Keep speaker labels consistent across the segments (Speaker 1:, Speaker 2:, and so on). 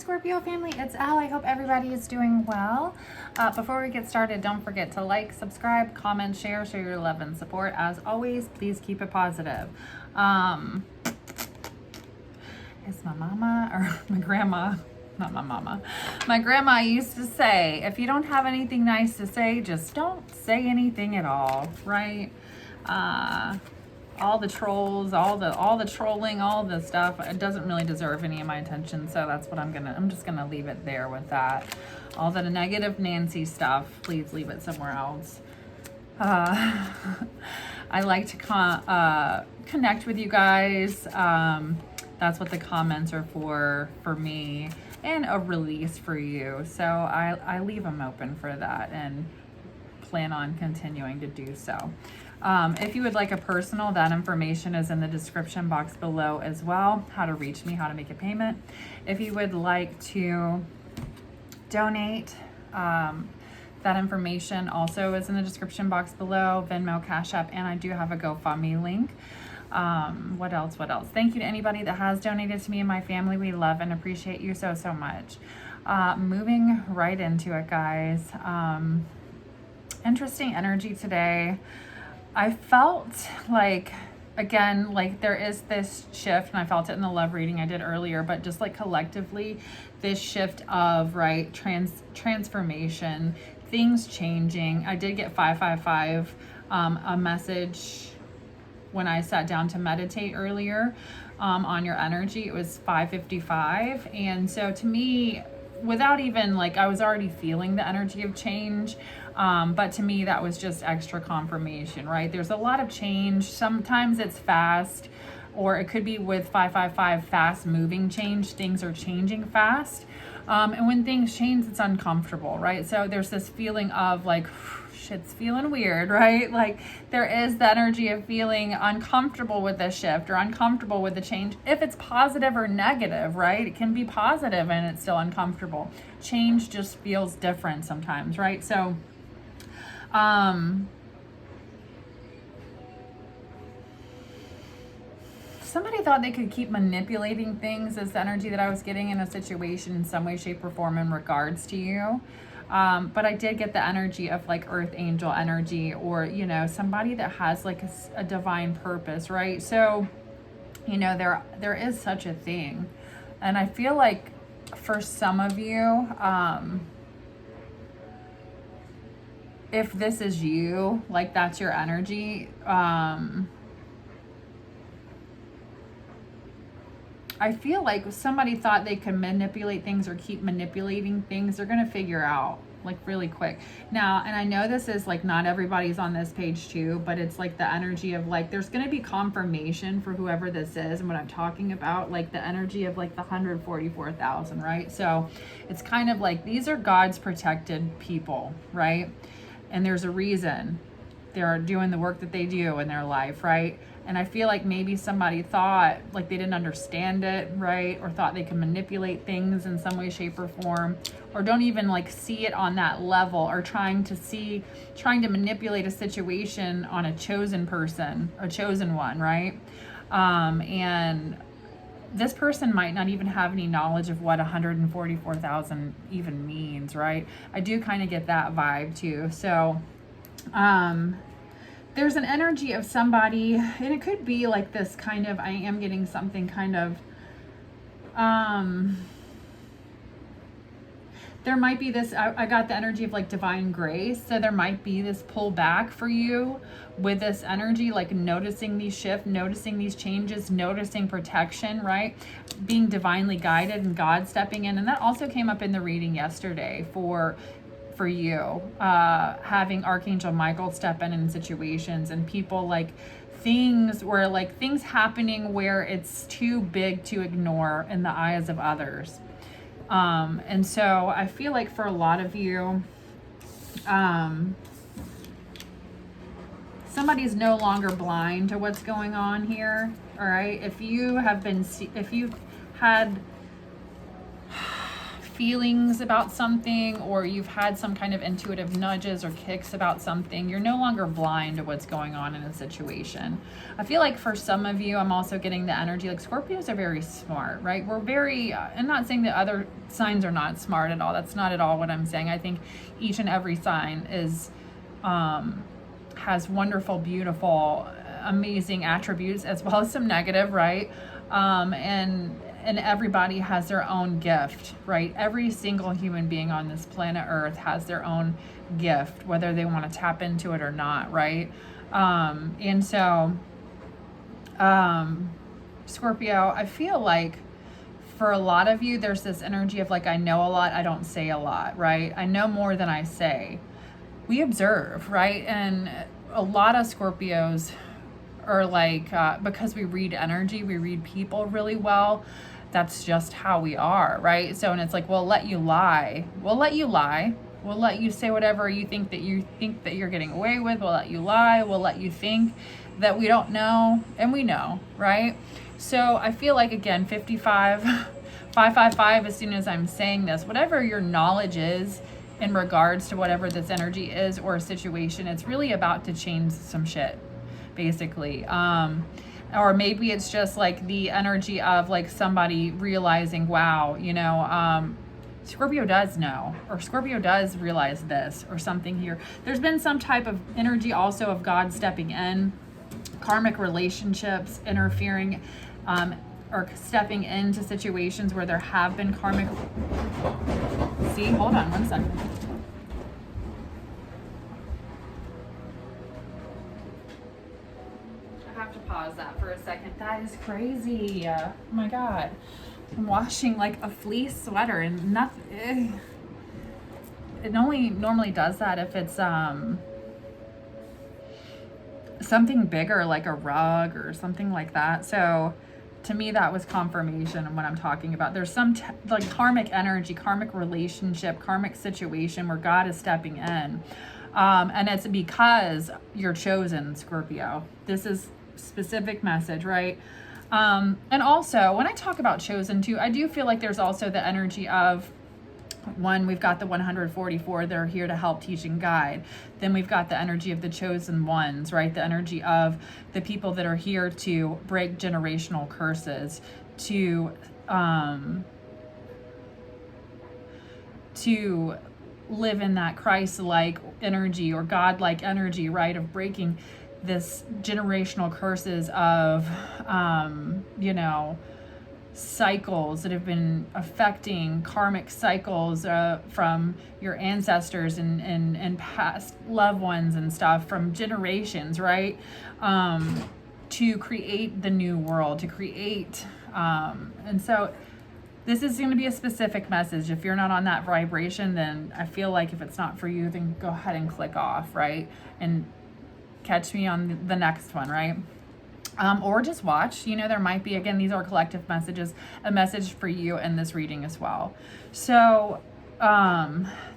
Speaker 1: Scorpio family, it's Elle. I hope everybody is doing well. Before we get started, don't forget to like, subscribe, comment, share, show your love and support. As always, please keep it positive. Is my mama or my grandma, not my mama, my grandma used to say, if you don't have anything nice to say, just don't say anything at all, right? All the trolls, all the trolling, all the stuff, it doesn't really deserve any of my attention. So that's what I'm just gonna leave it there with that. All the negative Nancy stuff, please leave it somewhere else. I like to connect with you guys. That's what the comments are for me, and a release for you. So I leave them open for that and plan on continuing to do so. If you would like a personal, that information is in the description box below as well. How to reach me, how to make a payment. If you would like to donate, that information also is in the description box below, Venmo, Cash App, and I do have a GoFundMe link. What else? Thank you to anybody that has donated to me and my family. We love and appreciate you so much. Moving right into it, guys. Interesting energy today. I felt like, again, like there is this shift, and I felt it in the love reading I did earlier, but just like collectively, this shift of, right, transformation, things changing. I did get 555, a message when I sat down to meditate earlier, on your energy. It was 555. And so to me, without even like, I was already feeling the energy of change. But to me, that was just extra confirmation, right? There's a lot of change. Sometimes it's fast, or it could be with 555, fast moving change. Things are changing fast. And when things change, it's uncomfortable, right? So there's this feeling of like, shit's feeling weird, right? Like there is the energy of feeling uncomfortable with the shift or uncomfortable with the change. If it's positive or negative, right? It can be positive and it's still uncomfortable. Change just feels different sometimes, right? So, somebody thought they could keep manipulating things as the energy that I was getting in a situation in some way, shape, or form in regards to you. But I did get the energy of like earth angel energy, or, you know, somebody that has like a divine purpose, right? So, you know, there is such a thing. And I feel like for some of you, if this is you, like that's your energy, I feel like somebody thought they could manipulate things or keep manipulating things. They're going to figure out like really quick. Now, and I know this is like not everybody's on this page too, but it's like the energy of like, there's going to be confirmation for whoever this is and what I'm talking about, like the energy of like the 144,000, right? So it's kind of like, these are God's protected people, right? And there's a reason they're doing the work that they do in their life, right? And I feel like maybe somebody thought like they didn't understand it, right? Or thought they could manipulate things in some way, shape, or form, or don't even like see it on that level, or trying to manipulate a situation on a chosen person, a chosen one, right? And this person might not even have any knowledge of what 144,000 even means, right? I do kind of get that vibe too. So, there's an energy of somebody, and it could be like this kind of, I am getting something kind of, there might be this, I got the energy of like divine grace. So there might be this pull back for you with this energy, like noticing these shifts, noticing these changes, noticing protection, right? Being divinely guided and God stepping in. And that also came up in the reading yesterday for you, having Archangel Michael step in situations, and people like things where like things happening where it's too big to ignore in the eyes of others. And so I feel like for a lot of you, somebody's no longer blind to what's going on here. All right. If you've had feelings about something, or you've had some kind of intuitive nudges or kicks about something. You're no longer blind to what's going on in a situation. I feel like for some of you, I'm also getting the energy, like Scorpios are very smart, right? We're very, I'm not saying that other signs are not smart at all. That's not at all what I'm saying. I think each and every sign is, has wonderful, beautiful, amazing attributes as well as some negative, right? And everybody has their own gift, right? Every single human being on this planet Earth has their own gift, whether they want to tap into it or not, right? And so, Scorpio, I feel like for a lot of you, there's this energy of like, I know a lot, I don't say a lot, right? I know more than I say. We observe, right? And a lot of Scorpios are like, because we read energy, we read people really well. That's just how we are, right? So, and it's like, we'll let you lie. We'll let you lie. We'll let you say whatever you think that you're getting away with. We'll let you lie. We'll let you think that we don't know, and we know, right? So I feel like, again, 555, as soon as I'm saying this, whatever your knowledge is in regards to whatever this energy is or a situation, it's really about to change some shit, basically. Or maybe it's just like the energy of like somebody realizing, wow, you know, Scorpio does know, or Scorpio does realize this or something here. There's been some type of energy also of God stepping in, karmic relationships interfering, or stepping into situations where there have been karmic. See, hold on one second. Pause that for a second. That is crazy. Oh my God. I'm washing like a fleece sweater and nothing. It only normally does that if it's something bigger, like a rug or something like that. So to me, that was confirmation of what I'm talking about. There's some like karmic energy, karmic relationship, karmic situation where God is stepping in. And it's because you're chosen, Scorpio. This is specific message, right? And also when I talk about chosen too, I do feel like there's also the energy of, one, we've got the 144, they're here to help, teach, and guide. Then we've got the energy of the chosen ones, right? The energy of the people that are here to break generational curses, to live in that Christ-like energy or God-like energy, right? Of breaking this generational curses of, you know, cycles that have been affecting, karmic cycles from your ancestors and past loved ones and stuff from generations, right? To create the new world, to create, and so this is going to be a specific message. If you're not on that vibration, then I feel like if it's not for you, then go ahead and click off, right? And catch me on the next one, right? Or just watch. You know, there might be, again, these are collective messages, a message for you in this reading as well. So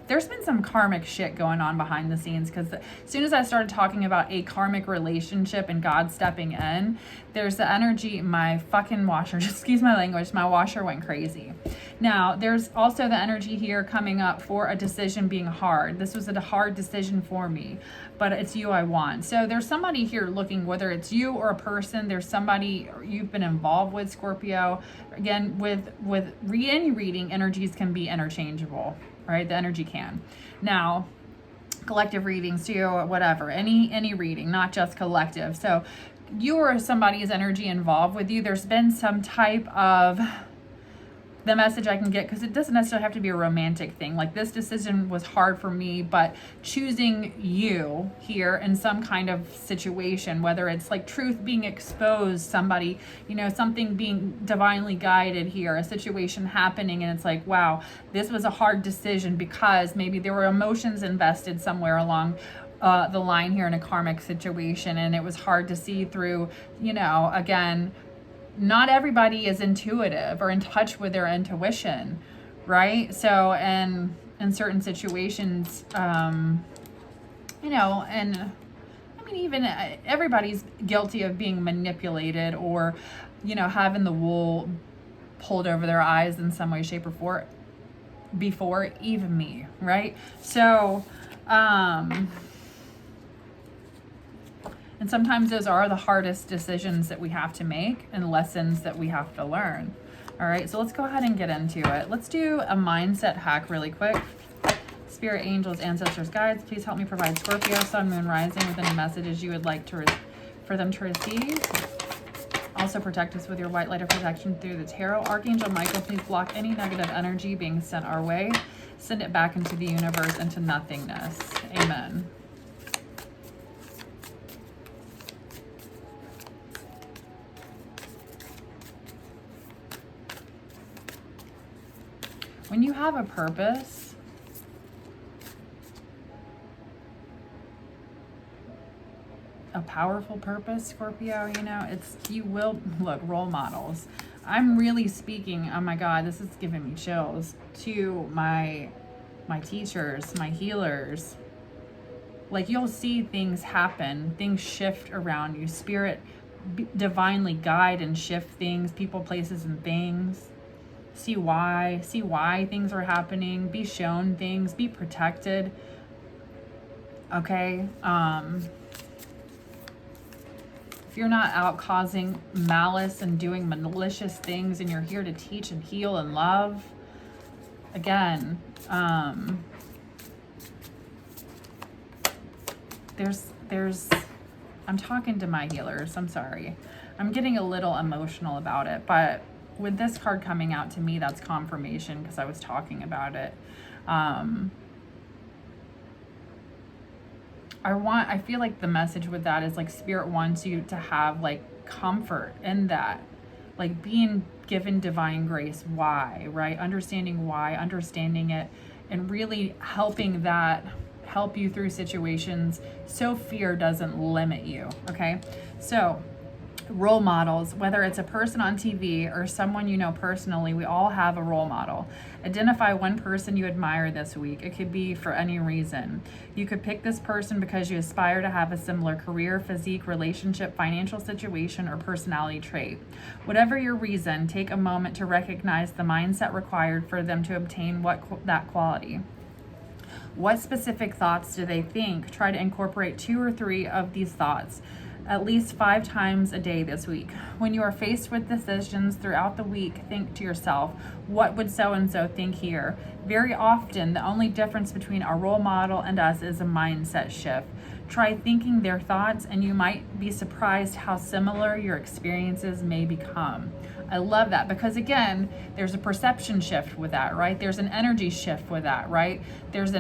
Speaker 1: there's been some karmic shit going on behind the scenes, because as soon as I started talking about a karmic relationship and God stepping in, there's the energy, my fucking washer, excuse my language, my washer went crazy. Now, there's also the energy here coming up for a decision being hard. This was a hard decision for me, but it's you I want. So there's somebody here looking, whether it's you or a person, there's somebody you've been involved with, Scorpio. Again, with any reading, energies can be interchangeable, right? The energy can. Now, collective readings too, whatever, any reading, not just collective. So you or somebody's energy involved with you, there's been some type of, the message I can get, because it doesn't necessarily have to be a romantic thing. Like, this decision was hard for me, but choosing you here in some kind of situation, whether it's like truth being exposed, somebody, you know, something being divinely guided here, a situation happening, and it's like, wow, this was a hard decision because maybe there were emotions invested somewhere along the line here in a karmic situation, and it was hard to see through, you know, again, not everybody is intuitive or in touch with their intuition, right? So, and in certain situations, you know, and I mean, even everybody's guilty of being manipulated or, you know, having the wool pulled over their eyes in some way, shape, or form. before even me, right? So, and sometimes those are the hardest decisions that we have to make and lessons that we have to learn. All right, so let's go ahead and get into it. Let's do a mindset hack really quick. Spirit, angels, ancestors, guides, please help me provide Scorpio, sun, moon, rising with any messages you would like for them to receive. Also protect us with your white light of protection through the tarot. Archangel Michael, please block any negative energy being sent our way. Send it back into the universe, into nothingness. Amen. When you have a purpose, a powerful purpose, Scorpio, you know, you will, look, role models. I'm really speaking, oh my God, this is giving me chills, to my teachers, my healers. Like, you'll see things happen, things shift around you. Spirit divinely guide and shift things, people, places, and things. See why things are happening, be shown things, be protected. Okay, if you're not out causing malice and doing malicious things, and you're here to teach and heal and love, again, there's I'm talking to my healers, I'm sorry, I'm getting a little emotional about it, but with this card coming out, to me, that's confirmation, because I was talking about it. I feel like the message with that is like Spirit wants you to have like comfort in that, like being given divine grace. Why, right? Understanding why, understanding it, and really helping that help you through situations so fear doesn't limit you. Okay, so role models, whether it's a person on TV or someone you know personally, we all have a role model. Identify one person you admire this week. It could be for any reason. You could pick this person because you aspire to have a similar career, physique, relationship, financial situation, or personality trait. Whatever your reason, take a moment to recognize the mindset required for them to obtain that quality. What specific thoughts do they think? Try to incorporate 2 or 3 of these thoughts at least 5 times a day this week. When you are faced with decisions throughout the week, think to yourself, what would so-and-so think here? Very often, the only difference between our role model and us is a mindset shift. Try thinking their thoughts, and you might be surprised how similar your experiences may become. I love that, because again, there's a perception shift with that, right? There's an energy shift with that, right? There's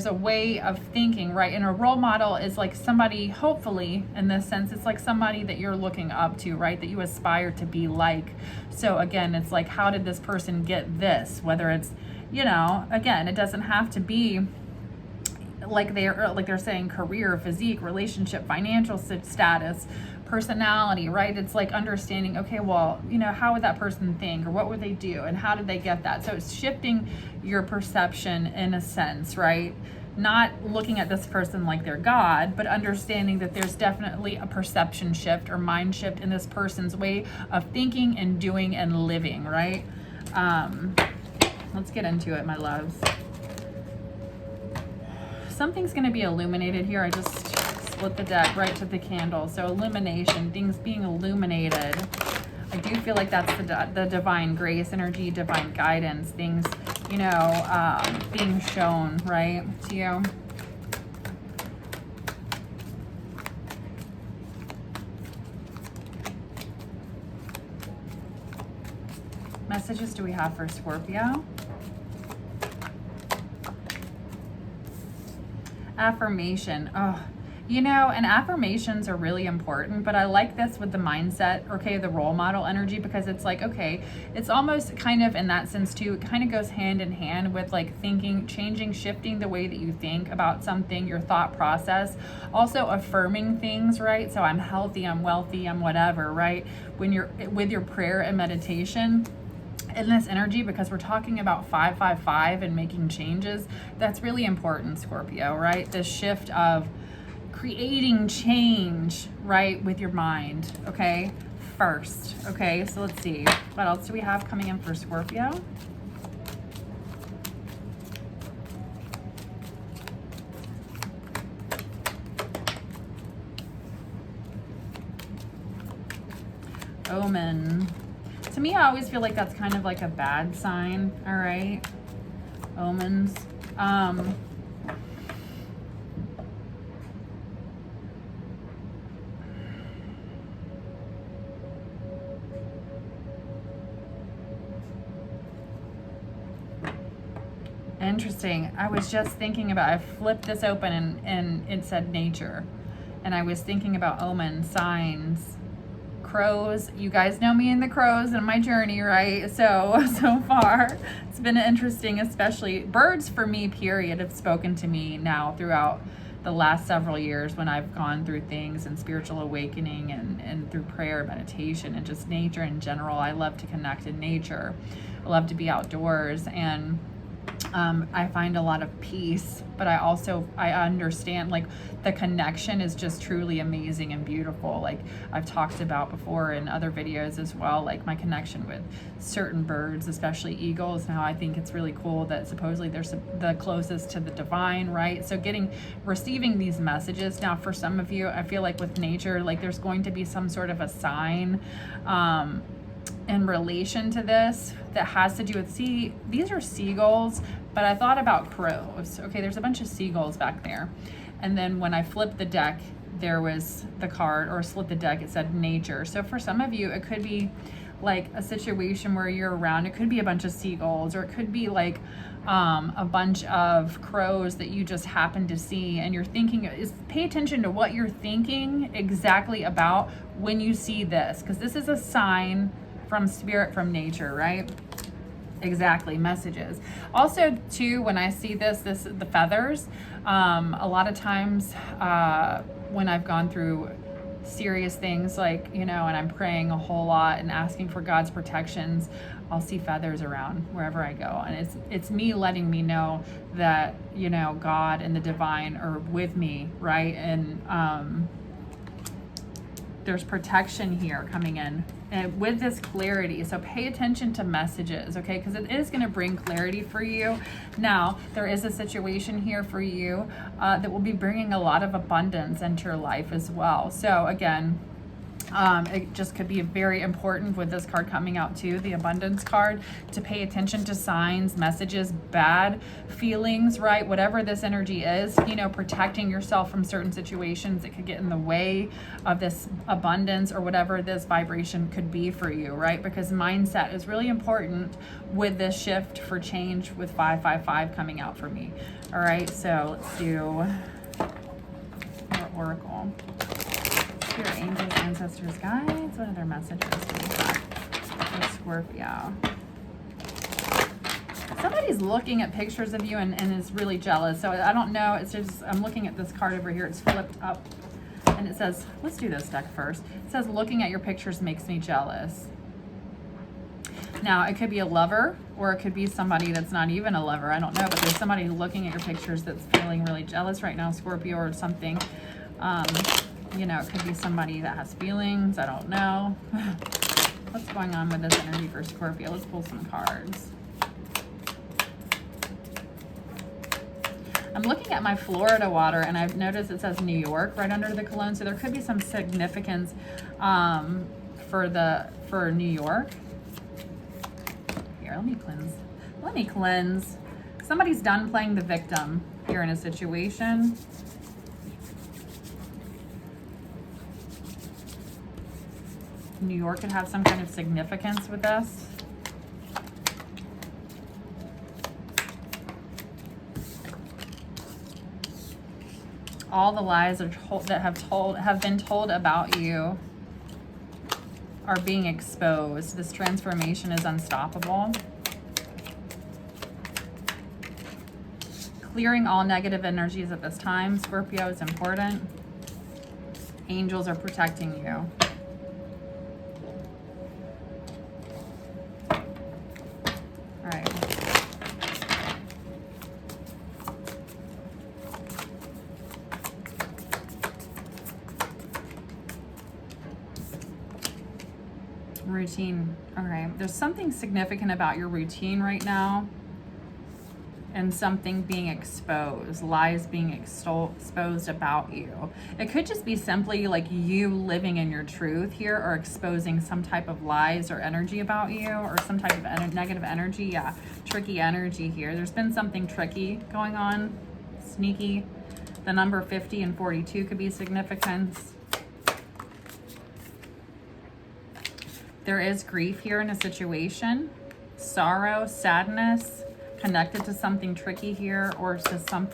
Speaker 1: a way of thinking, right? And a role model is like somebody, hopefully, in this sense, it's like somebody that you're looking up to, right? That you aspire to be like. So again, it's like, how did this person get this? Whether it's, you know, again, it doesn't have to be like they're saying career, physique, relationship, financial status, personality, right? It's like understanding, okay, well, you know, how would that person think, or what would they do, and how did they get that? So it's shifting your perception in a sense, right? Not looking at this person like they're God, but understanding that there's definitely a perception shift or mind shift in this person's way of thinking and doing and living, right? Let's get into it, my loves. Something's going to be illuminated here. I just split the deck right to the candle. So illumination, things being illuminated. I do feel like that's the divine grace energy, divine guidance, things, you know, being shown, right, to you. Messages do we have for Scorpio? Affirmation. Oh, you know, and affirmations are really important, but I like this with the mindset, okay, the role model energy, because it's like, okay, it's almost kind of in that sense too, it kind of goes hand in hand with like thinking, changing, shifting the way that you think about something, your thought process, also affirming things, right? So I'm healthy, I'm wealthy, I'm whatever, right? When you're with your prayer and meditation, in this energy, because we're talking about 555 and making changes, that's really important, Scorpio, right? This shift of creating change, right, with your mind, okay, first, okay? So let's see, what else do we have coming in for Scorpio? Omen. To me, I always feel like that's kind of like a bad sign, all right? Omens. Interesting. I was just thinking about, I flipped this open and it said nature. And I was thinking about omen, signs, crows. You guys know me and the crows and my journey, right? So far it's been interesting, especially birds for me, period, have spoken to me now throughout the last several years when I've gone through things and spiritual awakening and through prayer, meditation, and just nature in general. I love to connect in nature. I love to be outdoors, and I find a lot of peace, but I understand like the connection is just truly amazing and beautiful. Like I've talked about before in other videos as well, like my connection with certain birds, especially eagles. Now I think it's really cool that supposedly they're the closest to the divine, right? So receiving these messages. Now for some of you, I feel like with nature, like there's going to be some sort of a sign, in relation to this that has to do with, see, these are seagulls, but I thought about crows. Okay, there's a bunch of seagulls back there. And then when I flipped the deck, there was the card, or split the deck, it said nature. So for some of you, it could be like a situation where you're around, it could be a bunch of seagulls, or it could be like a bunch of crows that you just happen to see, and you're thinking, pay attention to what you're thinking exactly about when you see this, because this is a sign from spirit, from nature, right? Exactly, messages. Also too, when I see the feathers, a lot of times when I've gone through serious things, like, you know, and I'm praying a whole lot and asking for God's protections, I'll see feathers around wherever I go. And it's me letting me know that, you know, God and the divine are with me, right? And there's protection here coming in, and with this clarity. So pay attention to messages, okay? Because it is going to bring clarity for you. Now, there is a situation here for you that will be bringing a lot of abundance into your life as well. So again, it just could be very important with this card coming out too, the abundance card, to pay attention to signs, messages, bad feelings, right? Whatever this energy is, you know, protecting yourself from certain situations that could get in the way of this abundance, or whatever this vibration could be for you, right? Because mindset is really important with this shift for change with 555 coming out for me. All right, so let's do more oracle. Your angels, ancestors, guides. What are their messages for Scorpio? Somebody's looking at pictures of you and is really jealous. So I don't know. It's just, I'm looking at this card over here. It's flipped up. And it says, let's do this deck first. It says, looking at your pictures makes me jealous. Now, it could be a lover, or it could be somebody that's not even a lover. I don't know. But there's somebody looking at your pictures that's feeling really jealous right now, Scorpio, or something. You know, it could be somebody that has feelings. I don't know. What's going on with this energy for Scorpio? Let's pull some cards. I'm looking at my Florida water, and I've noticed it says New York right under the cologne. So there could be some significance for New York. Here, let me cleanse. Let me cleanse. Somebody's done playing the victim here in a situation. New York could have some kind of significance with this. All the lies that have been told about you are being exposed. This transformation is unstoppable. Clearing all negative energies at this time, Scorpio, is important. Angels are protecting you. Routine. Okay, there's something significant about your routine right now, and something being exposed, lies being exposed about you. It could just be simply like you living in your truth here, or exposing some type of lies or energy about you, or some type of negative energy. Yeah, tricky energy here. There's been something tricky going on, sneaky. The number 50 and 42 could be significance. There is grief here in a situation, sorrow, sadness, connected to something tricky here, or to some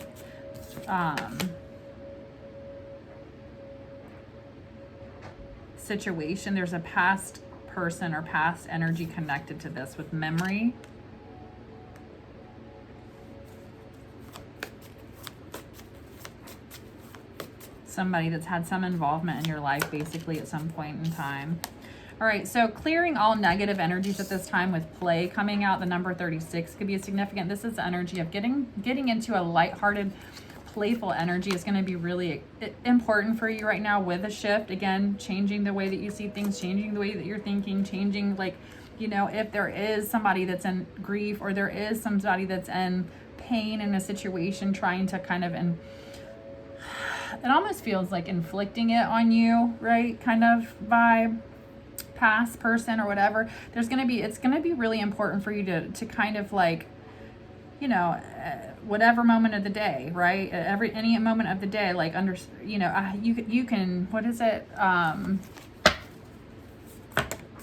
Speaker 1: situation. There's a past person or past energy connected to this with memory. Somebody that's had some involvement in your life basically at some point in time. All right, so clearing all negative energies at this time with play coming out. The number 36 could be significant. This is the energy of getting into a lighthearted, playful energy is going to be really important for you right now with a shift. Again, changing the way that you see things, changing the way that you're thinking, changing, like, you know, if there is somebody that's in grief, or there is somebody that's in pain in a situation, trying to kind of, and it almost feels like inflicting it on you, right? Kind of vibe. Past person or whatever, it's going to be really important for you to kind of, like, you know, whatever moment of the day, right? Any moment of the day, like, you know, you can, what is it? I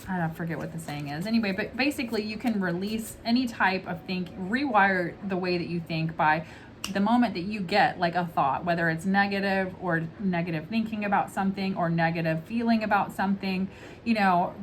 Speaker 1: don't forget what the saying is. Anyway, but basically you can release any type of rewire the way that you think by the moment that you get like a thought, whether it's negative or negative thinking about something or negative feeling about something, you know,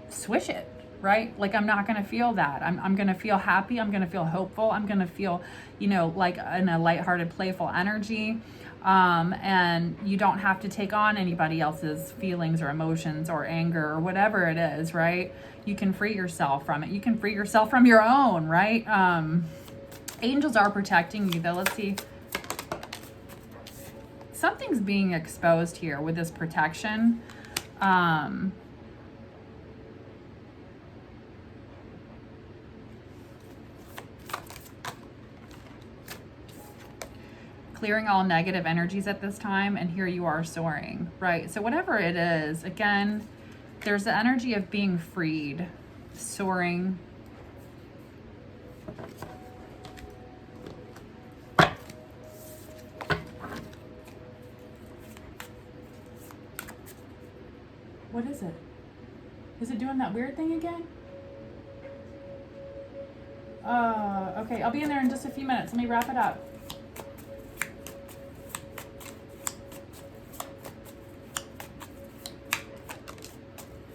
Speaker 1: switch it, right? Like, I'm not going to feel that. I'm going to feel happy. I'm going to feel hopeful. I'm going to feel, you know, like in a lighthearted, playful energy. And you don't have to take on anybody else's feelings or emotions or anger or whatever it is, right? You can free yourself from it. You can free yourself from your own, right? Angels are protecting you, though. Let's see. Something's being exposed here with this protection. Clearing all negative energies at this time, and here you are soaring, right? So whatever it is, again, there's the energy of being freed, soaring. What is it? Is it doing that weird thing again? Okay, I'll be in there in just a few minutes. Let me wrap it up.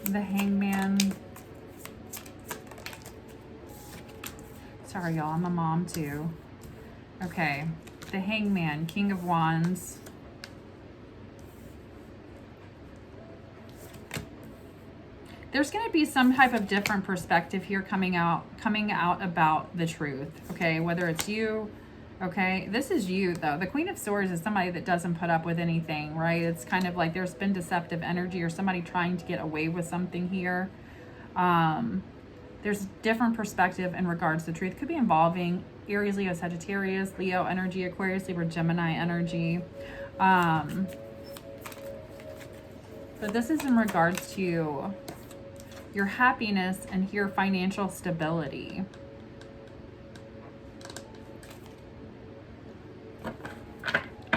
Speaker 1: The Hangman. Sorry, y'all. I'm a mom, too. Okay. The Hangman, King of Wands. There's going to be some type of different perspective here coming out about the truth, okay? Whether it's you, okay? This is you, though. The Queen of Swords is somebody that doesn't put up with anything, right? It's kind of like there's been deceptive energy or somebody trying to get away with something here. There's different perspective in regards to truth. Could be involving Aries, Leo, Sagittarius, Leo energy, Aquarius, Libra, Gemini energy. But this is in regards to your happiness and your financial stability.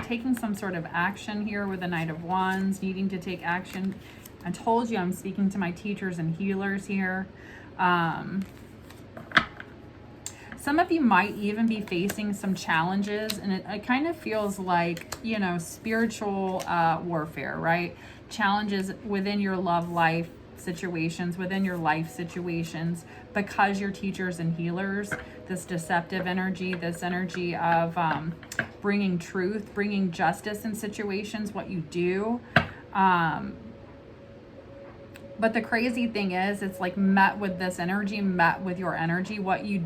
Speaker 1: Taking some sort of action here with the Knight of Wands, needing to take action. I told you I'm speaking to my teachers and healers here. Some of you might even be facing some challenges, and it kind of feels like, you know, spiritual warfare, right? Challenges within your love life situations, within your life situations, because you're teachers and healers. This deceptive energy, this energy of bringing truth, bringing justice in situations, what you do. But the crazy thing is, it's like met with this energy, met with your energy, what you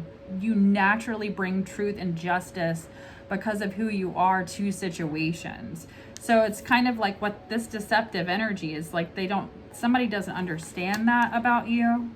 Speaker 1: naturally bring truth and justice because of who you are to situations. So it's kind of like what this deceptive energy is like, somebody doesn't understand that about you.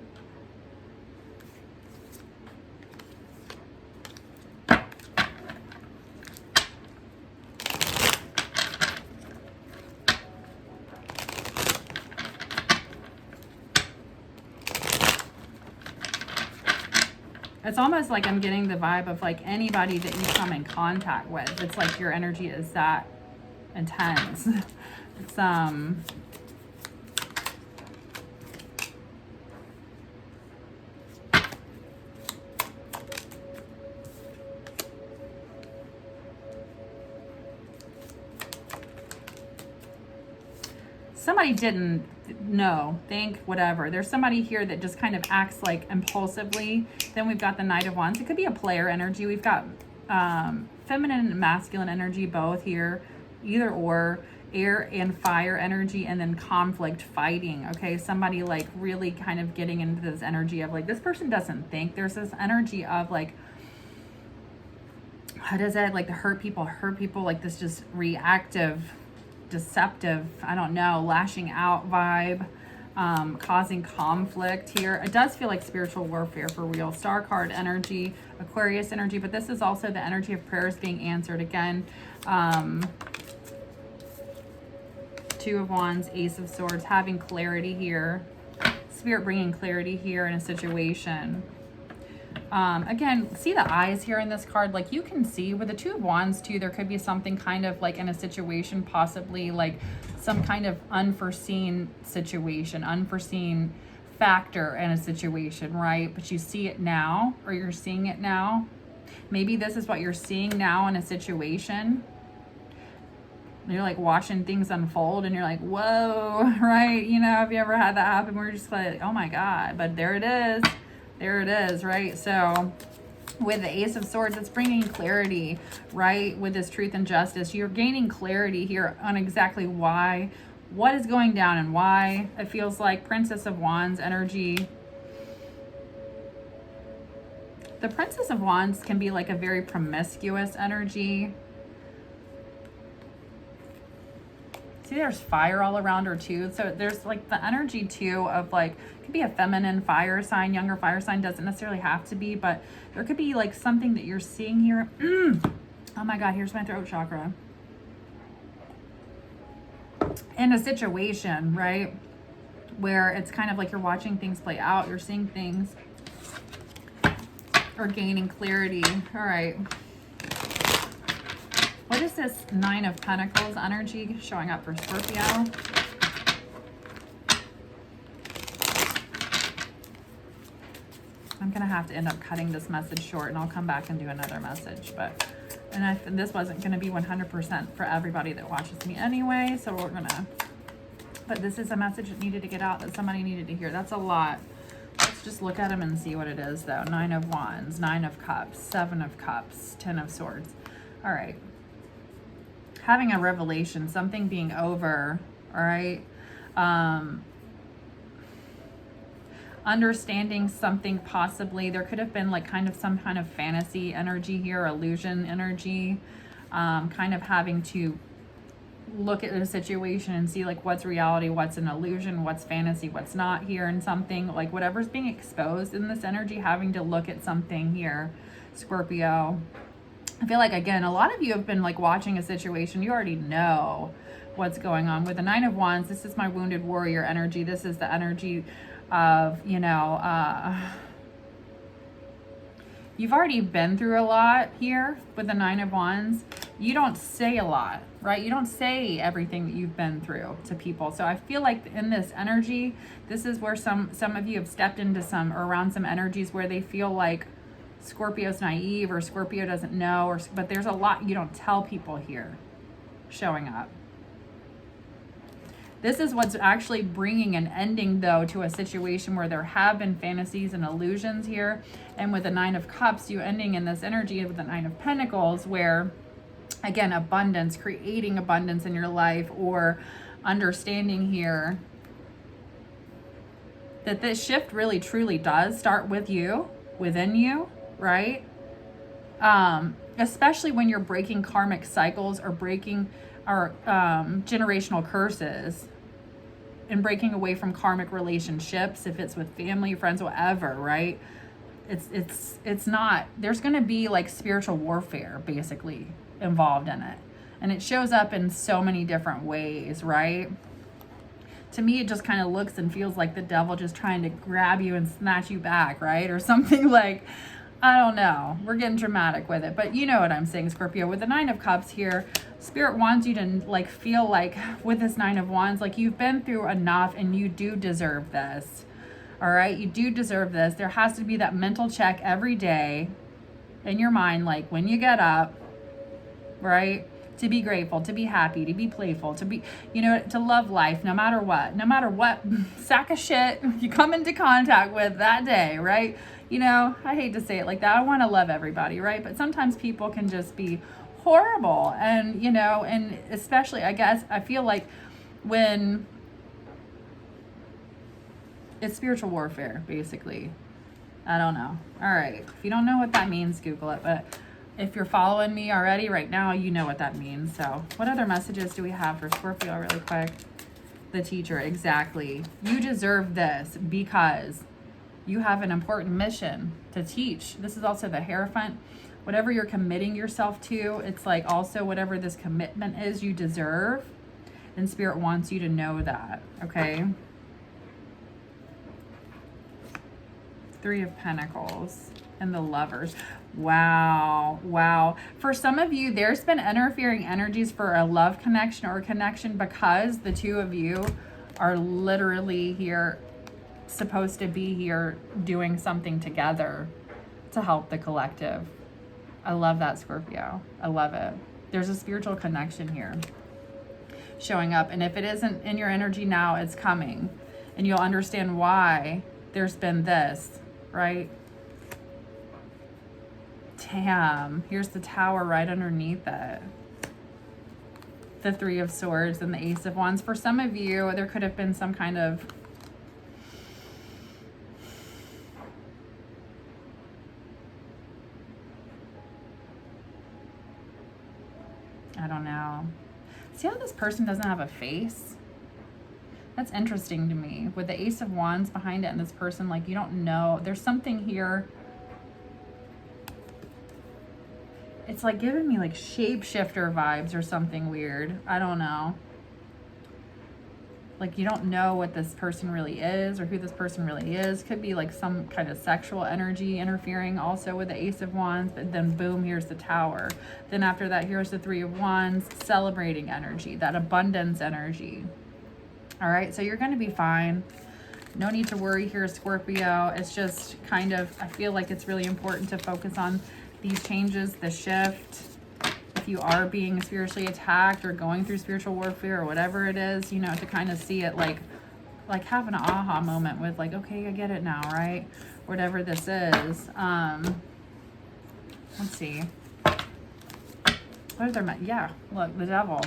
Speaker 1: It's almost like I'm getting the vibe of like anybody that you come in contact with. It's like your energy is that intense. It's somebody didn't know, think, whatever. There's somebody here that just kind of acts like impulsively. Then we've got the Knight of Wands. It could be a player energy. We've got feminine and masculine energy both here, either or, air and fire energy, and then conflict, fighting. Okay, somebody like really kind of getting into this energy of like, this person doesn't think. There's this energy of like, how does that, like the hurt people, like this just reactive, deceptive, I don't know, lashing out vibe, causing conflict here. It does feel like spiritual warfare for real. Star card energy, Aquarius energy, but this is also the energy of prayers being answered again. Two of Wands, Ace of Swords, having clarity here. Spirit bringing clarity here in a situation. Again, see the eyes here in this card, like you can see with the Two of Wands too, there could be something kind of like in a situation, possibly like some kind of unforeseen situation, unforeseen factor in a situation, right? But you see it now, or you're seeing it now. Maybe this is what you're seeing now in a situation. You're like watching things unfold and you're like, whoa, right? You know, have you ever had that happen where you're just like, oh my God, but there it is. There it is, right? So with the Ace of Swords, it's bringing clarity, right? With this truth and justice, you're gaining clarity here on exactly why, what is going down and why. It feels like Princess of Wands energy. The Princess of Wands can be like a very promiscuous energy. See, there's fire all around her too. So there's like the energy too of like, it could be a feminine fire sign, younger fire sign, doesn't necessarily have to be, but there could be like something that you're seeing here. Oh my God, here's my throat chakra. In a situation, right, where it's kind of like you're watching things play out, you're seeing things, or gaining clarity. All right. What is this Nine of Pentacles energy showing up for Scorpio? I'm going to have to end up cutting this message short, and I'll come back and do another message. And this wasn't going to be 100% for everybody that watches me anyway, so we're going to... But this is a message that needed to get out, that somebody needed to hear. That's a lot. Let's just look at them and see what it is, though. Nine of Wands, Nine of Cups, Seven of Cups, Ten of Swords. All right. Having a revelation, something being over, all right? Understanding something possibly. There could have been like kind of some kind of fantasy energy here, illusion energy, kind of having to look at a situation and see like what's reality, what's an illusion, what's fantasy, what's not here, and something like whatever's being exposed in this energy, having to look at something here, Scorpio. I feel like, again, a lot of you have been like watching a situation. You already know what's going on. With the Nine of Wands, this is my wounded warrior energy. This is the energy of, you know, you've already been through a lot here with the Nine of Wands. You don't say a lot, right? You don't say everything that you've been through to people. So I feel like in this energy, this is where some of you have stepped into some, or around some energies where they feel like Scorpio's naive, or Scorpio doesn't know, but there's a lot you don't tell people here showing up. This is what's actually bringing an ending, though, to a situation where there have been fantasies and illusions here. And with the Nine of Cups, you ending in this energy with the Nine of Pentacles, where, again, abundance, creating abundance in your life, or understanding here that this shift really truly does start with you, within you, right? Especially when you're breaking karmic cycles, or breaking our generational curses, and breaking away from karmic relationships, if it's with family, friends, whatever, right? It's not, there's going to be like spiritual warfare basically involved in it, and it shows up in so many different ways, right? To me, it just kind of looks and feels like the devil just trying to grab you and snatch you back, right? Or something like, I don't know. We're getting dramatic with it, but you know what I'm saying, Scorpio. With the Nine of Cups here, Spirit wants you to like feel like with this Nine of Wands, like you've been through enough and you do deserve this. All right, you do deserve this. There has to be that mental check every day in your mind, like when you get up, right? To be grateful, to be happy, to be playful, to be, you know, to love life no matter what sack of shit you come into contact with that day, right? You know, I hate to say it like that. I want to love everybody, right? But sometimes people can just be horrible. And, you know, and especially, I guess, I feel like when it's spiritual warfare, basically. I don't know. All right. If you don't know what that means, Google it. But if you're following me already right now, you know what that means. So what other messages do we have for Scorpio really quick? The Teacher, exactly. You deserve this because you have an important mission to teach. This is also the Hierophant. Whatever you're committing yourself to, it's like also whatever this commitment is, you deserve. And Spirit wants you to know that, okay? Three of Pentacles and the Lovers. Wow. Wow. For some of you, there's been interfering energies for a love connection or connection because the two of you are literally here, supposed to be here doing something together to help the collective. I love that, Scorpio. I love it. There's a spiritual connection here showing up. And if it isn't in your energy now, it's coming. And you'll understand why there's been this, right? Damn. Here's the Tower right underneath it. The Three of Swords and the Ace of Wands. For some of you, there could have been some kind of I don't know. See how this person doesn't have a face? That's interesting to me. With the Ace of Wands behind it and this person, like, you don't know. There's something here. It's like giving me like shapeshifter vibes or something weird. I don't know. Like you don't know what this person really is or who this person really is. Could be like some kind of sexual energy interfering also with the Ace of Wands. But then boom, here's the Tower. Then after that, here's the Three of Wands, celebrating energy, that abundance energy. All right, so you're going to be fine. No need to worry here, Scorpio. It's just kind of, I feel like it's really important to focus on these changes, the shift. If you are being spiritually attacked or going through spiritual warfare or whatever it is, you know, to kind of see it like have an aha moment with like, okay, I get it now, right? Whatever this is. Let's see. What are their, yeah, look, the Devil.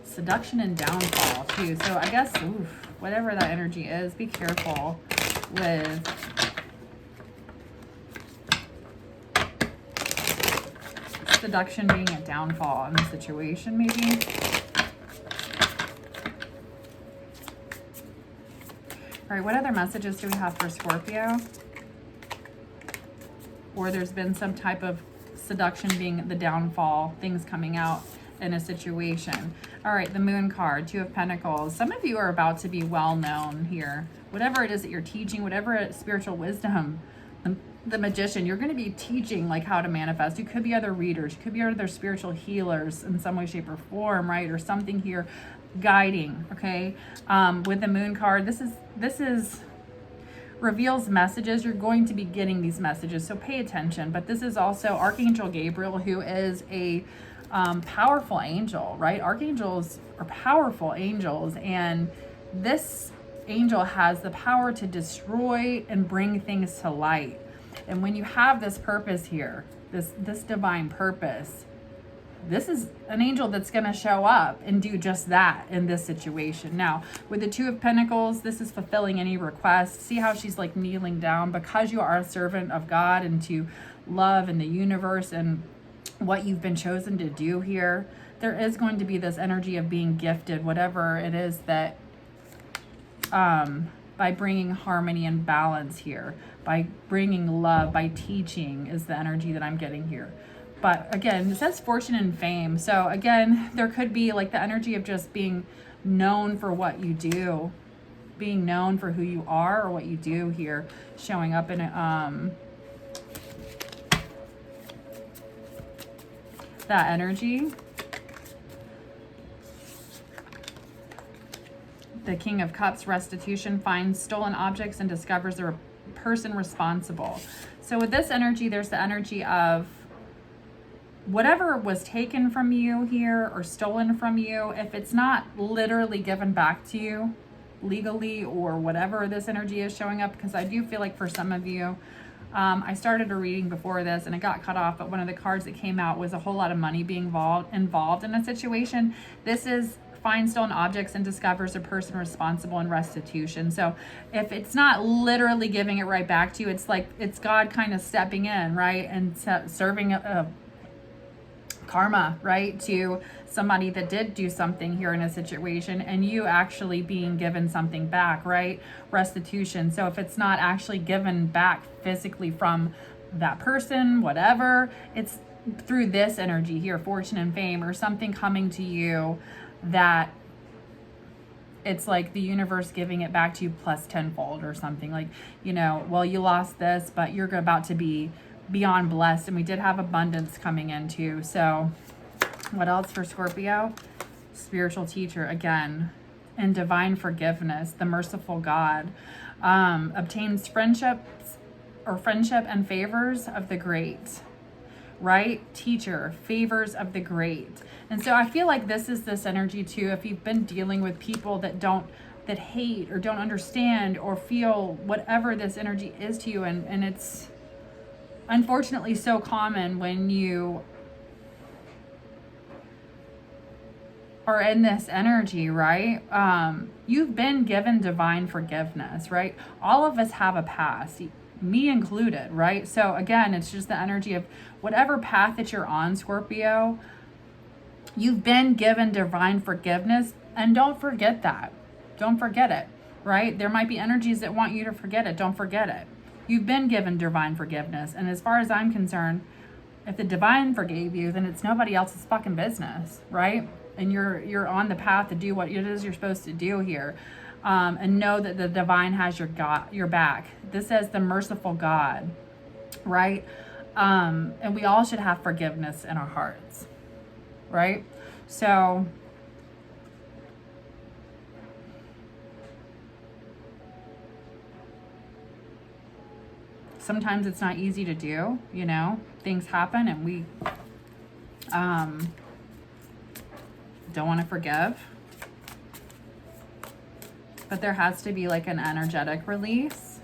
Speaker 1: Seduction and downfall too. So I guess, oof, whatever that energy is, be careful with seduction being a downfall in the situation, maybe. All right, what other messages do we have for Scorpio? Or there's been some type of seduction being the downfall, things coming out in a situation. All right, the Moon card, Two of Pentacles. Some of you are about to be well known here. Whatever it is that you're teaching, whatever spiritual wisdom, the Magician, you're going to be teaching like how to manifest. You could be other readers, you could be other spiritual healers in some way, shape, or form, right? Or something here guiding, okay? With the Moon card, this is reveals messages. You're going to be getting these messages, so pay attention. But this is also Archangel Gabriel, who is a powerful angel, right? Archangels are powerful angels, and this angel has the power to destroy and bring things to light. And when you have this purpose here, this divine purpose, this is an angel that's going to show up and do just that in this situation. Now, with the Two of Pentacles, this is fulfilling any request. See how she's like kneeling down because you are a servant of God and to love and the universe and what you've been chosen to do here. There is going to be this energy of being gifted, whatever it is that, by bringing harmony and balance here, by bringing love, by teaching is the energy that I'm getting here. But again, it says fortune and fame. So again, there could be like the energy of just being known for what you do, being known for who you are or what you do here, showing up in that energy. The King of Cups, restitution, finds stolen objects and discovers the person responsible. So with this energy, there's the energy of whatever was taken from you here or stolen from you, if it's not literally given back to you legally or whatever this energy is showing up, because I do feel like for some of you, I started a reading before this and it got cut off, but one of the cards that came out was a whole lot of money being involved in a situation. This is finds stolen objects and discovers a person responsible in restitution. So if it's not literally giving it right back to you, it's like it's God kind of stepping in, right, and serving a karma, right, to somebody that did do something here in a situation, and you actually being given something back, right? Restitution. So if it's not actually given back physically from that person, whatever, it's through this energy here, fortune and fame, or something coming to you that it's like the universe giving it back to you plus tenfold or something. Like, you know, well, you lost this, but you're about to be beyond blessed. And we did have abundance coming in too. So what else for Scorpio? Spiritual teacher again, and divine forgiveness, the merciful God, obtains friendship and favors of the great, right? Teacher, favors of the great. And so I feel like this is this energy too. If you've been dealing with people that hate or don't understand or feel whatever this energy is to you, and it's unfortunately so common when you are in this energy, right? You've been given divine forgiveness, right? All of us have a past, me included, right? So again, it's just the energy of whatever path that you're on, Scorpio, you've been given divine forgiveness, and don't forget that. Don't forget it, right? There might be energies that want you to forget it. Don't forget it. You've been given divine forgiveness. And as far as I'm concerned, if the divine forgave you, then it's nobody else's fucking business, right? And you're on the path to do what it is you're supposed to do here. And know that the divine has your back. This says the merciful God, right? And we all should have forgiveness in our hearts, right? So sometimes it's not easy to do, you know, things happen and we don't want to forgive. But there has to be like an energetic release.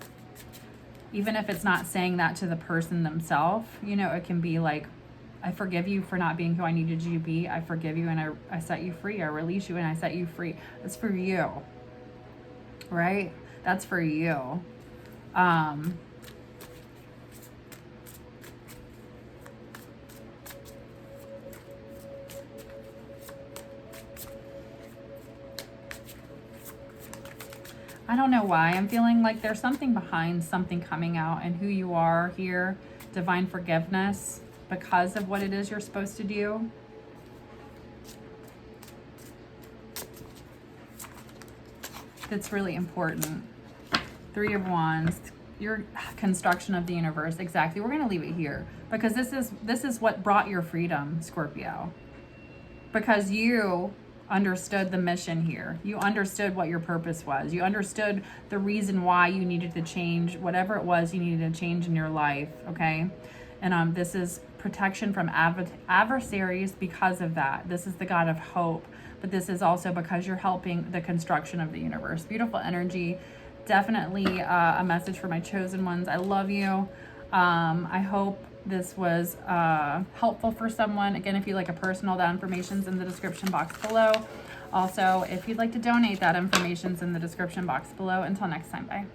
Speaker 1: Even if it's not saying that to the person themselves, you know, it can be like, I forgive you for not being who I needed you to be. I forgive you and I set you free. I release you and I set you free. That's for you, right? That's for you. I don't know why. I'm feeling like there's something behind something coming out and who you are here. Divine forgiveness because of what it is you're supposed to do. That's really important. Three of Wands, your construction of the universe. Exactly. We're going to leave it here because this is what brought your freedom, Scorpio. Because you understood the mission here. You understood what your purpose was. You understood the reason why you needed to change whatever it was you needed to change in your life, okay? And this is protection from adversaries because of that. This is the God of hope, but this is also because you're helping the construction of the universe. Beautiful energy. Definitely a message for my chosen ones. I love you. I hope this was helpful for someone. Again, if you'd like a personal, that information's in the description box below. Also, if you'd like to donate, that information's in the description box below. Until next time, bye.